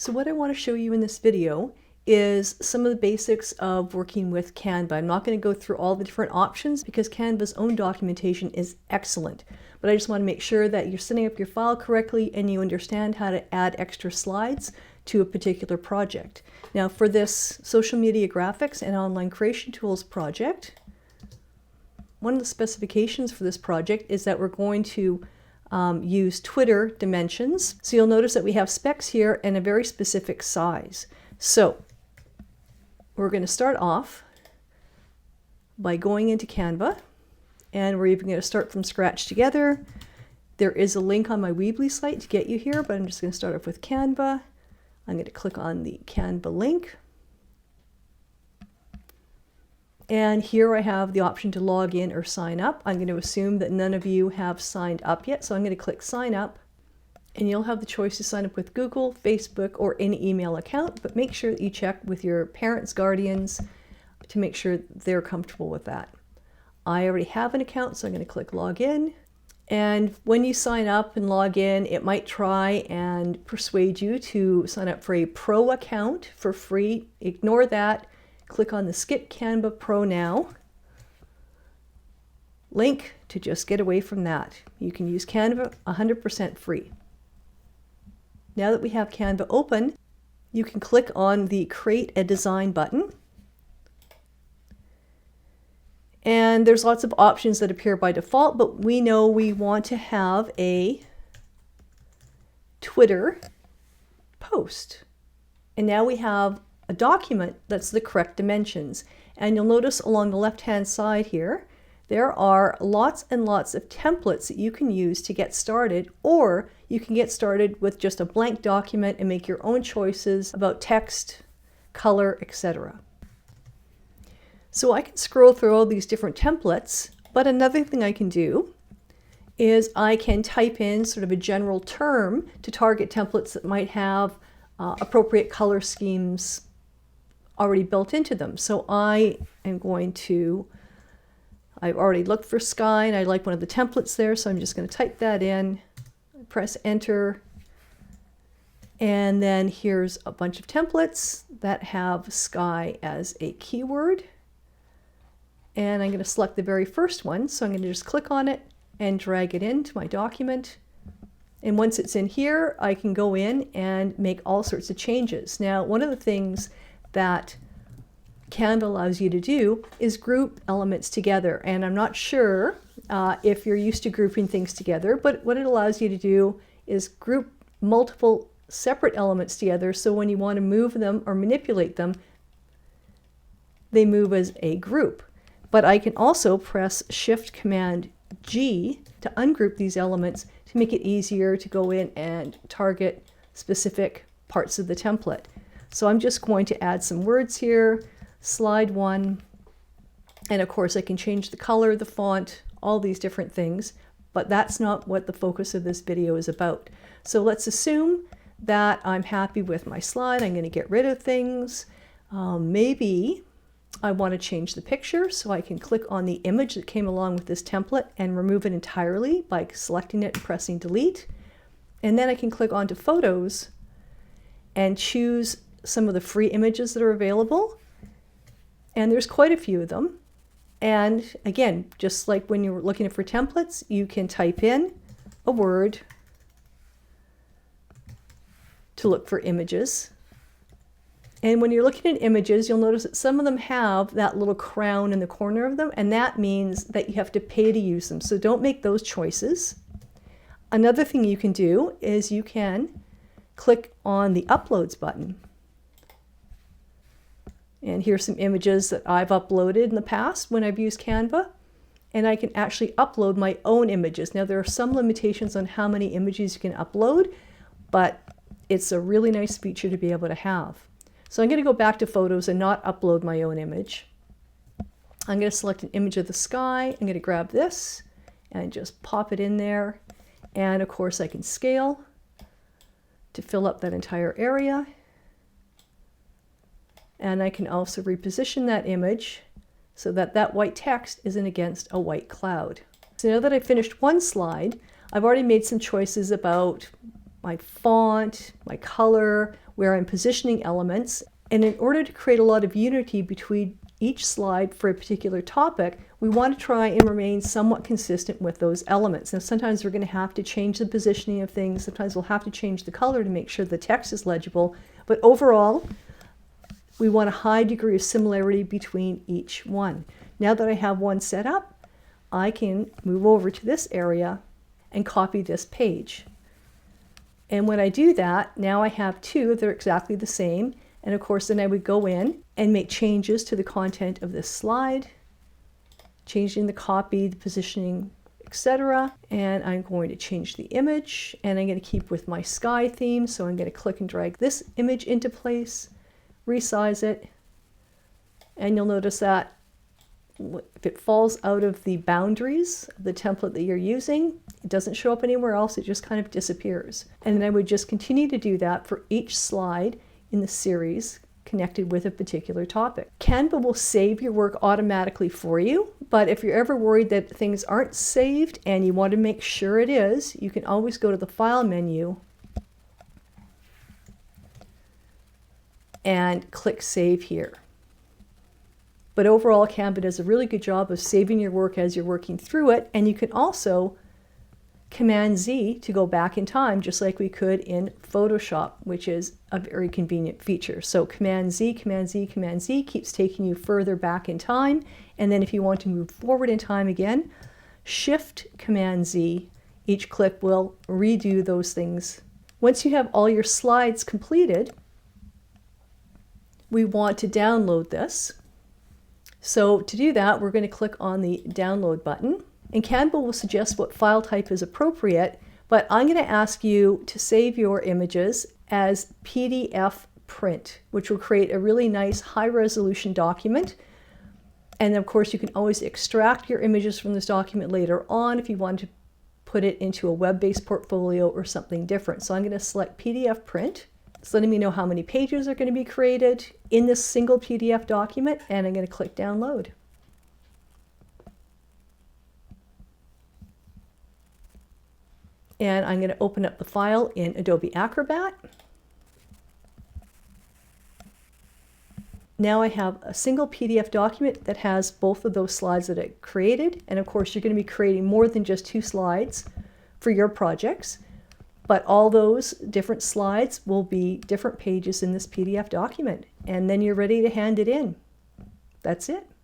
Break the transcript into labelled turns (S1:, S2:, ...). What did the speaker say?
S1: So what I want to show you in this video is some of the basics of working with Canva. I'm not going to go through all the different options because Canva's own documentation is excellent. But I just want to make sure that you're setting up your file correctly and you understand how to add extra slides to a particular project. Now for this social media graphics and online creation tools project, one of the specifications for this project is that we're going to use Twitter dimensions. So you'll notice that we have specs here and a very specific size. So we're going to start off by going into Canva, and we're even going to start from scratch together. There is a link on my Weebly site to get you here, but I'm just going to start off with Canva. I'm going to click on the Canva link. And here I have the option to log in or sign up. I'm going to assume that none of you have signed up yet, so I'm going to click sign up. And you'll have the choice to sign up with Google, Facebook, or any email account, but make sure that you check with your parents, guardians, to make sure they're comfortable with that. I already have an account, so I'm going to click log in. And when you sign up and log in, it might try and persuade you to sign up for a pro account for free. Ignore that. Click on the Skip Canva Pro Now link to just get away from that. You can use Canva 100% free. Now that we have Canva open, you can click on the Create a Design button. And there's lots of options that appear by default, but we know we want to have a Twitter post. And now we have a document that's the correct dimensions. And you'll notice along the left-hand side here, there are lots and lots of templates that you can use to get started, or you can get started with just a blank document and make your own choices about text, color, etc. So I can scroll through all these different templates, but another thing I can do is I can type in sort of a general term to target templates that might have appropriate color schemes already built into them. So I am going to, I've already looked for sky and I like one of the templates there, so I'm just going to type that in, press enter, and then here's a bunch of templates that have sky as a keyword. And I'm going to select the very first one, so I'm going to just click on it and drag it into my document. And once it's in here, I can go in and make all sorts of changes. Now, one of the things that Canva allows you to do is group elements together. And I'm not sure if you're used to grouping things together, but what it allows you to do is group multiple separate elements together, so when you want to move them or manipulate them, they move as a group. But I can also press Shift-Command-G to ungroup these elements to make it easier to go in and target specific parts of the template. So I'm just going to add some words here, slide 1, and of course I can change the color, the font, all these different things, but that's not what the focus of this video is about. So let's assume that I'm happy with my slide. I'm going to get rid of things. Maybe I want to change the picture, so I can click on the image that came along with this template and remove it entirely by selecting it and pressing delete. And then I can click onto photos and choose some of the free images that are available. And there's quite a few of them. And again, just like when you're looking for templates, you can type in a word to look for images. And when you're looking at images, you'll notice that some of them have that little crown in the corner of them, and that means that you have to pay to use them. So don't make those choices. Another thing you can do is you can click on the Uploads button. And here's some images that I've uploaded in the past when I've used Canva. And I can actually upload my own images. Now there are some limitations on how many images you can upload, but it's a really nice feature to be able to have. So I'm going to go back to photos and not upload my own image. I'm going to select an image of the sky. I'm going to grab this and just pop it in there. And of course I can scale to fill up that entire area. And I can also reposition that image so that that white text isn't against a white cloud. So now that I've finished one slide, I've already made some choices about my font, my color, where I'm positioning elements. And in order to create a lot of unity between each slide for a particular topic, we want to try and remain somewhat consistent with those elements. Now, sometimes we're going to have to change the positioning of things. Sometimes we'll have to change the color to make sure the text is legible. But overall, we want a high degree of similarity between each one. Now that I have one set up, I can move over to this area and copy this page. And when I do that, now I have two that are exactly the same. And of course, then I would go in and make changes to the content of this slide, changing the copy, the positioning, etc. And I'm going to change the image, and I'm going to keep with my sky theme. So I'm going to click and drag this image into place, resize it, and you'll notice that if it falls out of the boundaries of the template that you're using, it doesn't show up anywhere else, it just kind of disappears. And then I would just continue to do that for each slide in the series connected with a particular topic. Canva will save your work automatically for you, but if you're ever worried that things aren't saved and you want to make sure it is, you can always go to the File menu and click Save here. But overall, Canva does a really good job of saving your work as you're working through it, and you can also Command-Z to go back in time, just like we could in Photoshop, which is a very convenient feature. So Command-Z, Command-Z, Command-Z keeps taking you further back in time, and then if you want to move forward in time again, Shift Command-Z, each click will redo those things. Once you have all your slides completed, we want to download this. So to do that, we're going to click on the Download button. And Canva will suggest what file type is appropriate, but I'm going to ask you to save your images as PDF print, which will create a really nice high-resolution document. And of course, you can always extract your images from this document later on if you want to put it into a web-based portfolio or something different. So I'm going to select PDF print. It's letting me know how many pages are going to be created in this single PDF document, and I'm going to click Download. And I'm going to open up the file in Adobe Acrobat. Now I have a single PDF document that has both of those slides that I created. And of course, you're going to be creating more than just 2 slides for your projects, but all those different slides will be different pages in this PDF document. And then you're ready to hand it in. That's it.